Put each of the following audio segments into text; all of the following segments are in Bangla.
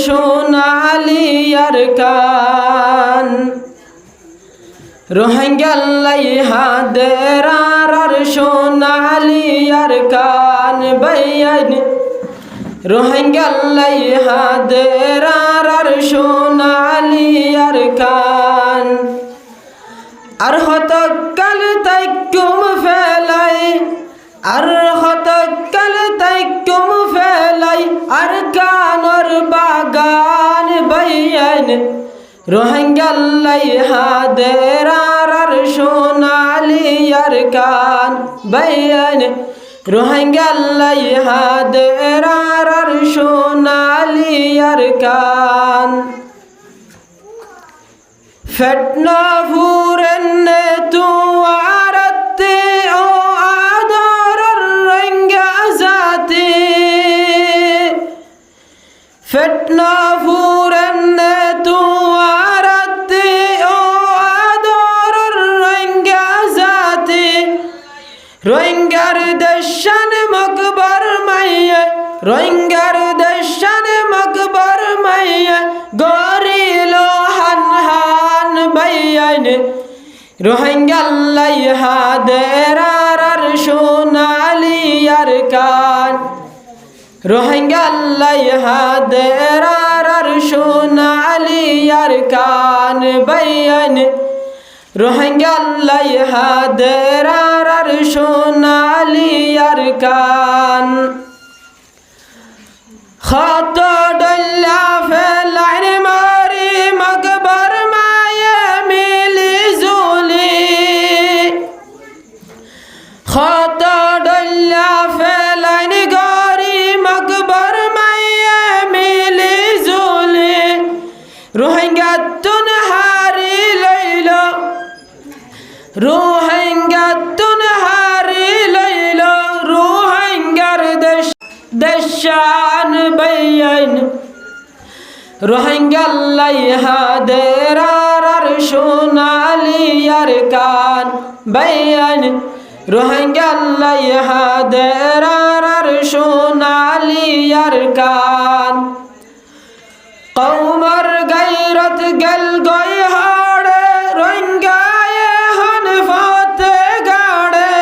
সোনালি আরকান রোহিঙ্গাল্লাই হাদের আর সোনালি আরকান বাইন রোহিঙ্গাল্লাই হাদের আর সোনালি আরকান আর হতকাল তাইকুম ফেলাই আর হতকাল তাইকুম ফেলাই আর কানর বাগান বাইন রোহিঙ্গাল্লাই হাদের আর সোনালি আরকান বাইন রোহিঙ্গাল্লাই হাদের আর সোনালি আরকান ফেটনা ফুরনে তুয়ারতে ও আদর রঙ্গা জাতি ফেটনা ফুরনে তুয়ারতে ও আদর রঙ্গা জাতি রোহিঙ্গার দেশান মকবর মাইয়ে রোহিঙ্গার দেশান মকবর মাইয়ে গরিলো হান বাইন রোহিঙ্গাল্লাই হাদের আর সোনালি আরকান রোহিঙ্গাল্লাই হাদের আর সোনালি আরকান বাইন রোহিঙ্গাল্লাই হাদের আর সোনালি আরকান খত ডল্লা ফেলাইন মারি মকবর মায়ে মিলি জুলি খত ডল্লা ফেলাইন গরি মকবর মায়ে মিলি জুলি রোহিঙ্গা তুন হারি লইল রোহিঙ্গা তুন হারি লইল রোহিঙ্গার দেশান বাইন রোহিঙ্গাল্লাই হাদের আর সোনালি আরকান বাইন রোহিঙ্গাল্লাই হাদের আর সোনালি আরকান কওমর গায়রত গল গয় হাড়ে রোহিঙ্গায়ে হন ফাতে গাড়ে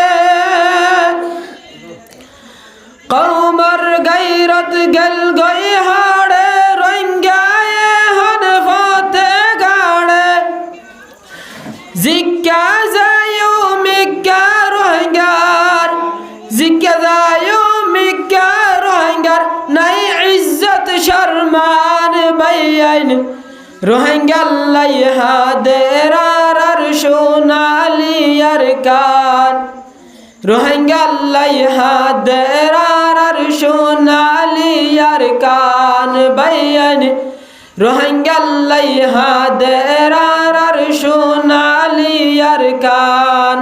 কওমর গায়রত গল গয় হাড়ে রোহিঙ্গায়ে হন ফাতে গাড়ে জিক্কা যায়ো মিক্কা রোহিঙ্গার জিক্কা যায়ো মিক্কা রোহিঙ্গার নাই ইজ্জত শর্মান বাইন রোহিঙ্গাল্লাই হাদের আর সোনালি আরকান রোহিঙ্গাল্লাই হাদের আর সোনালি আরকান বাইন রোহিঙ্গাল্লাই হাদের আর সোনালি আরকান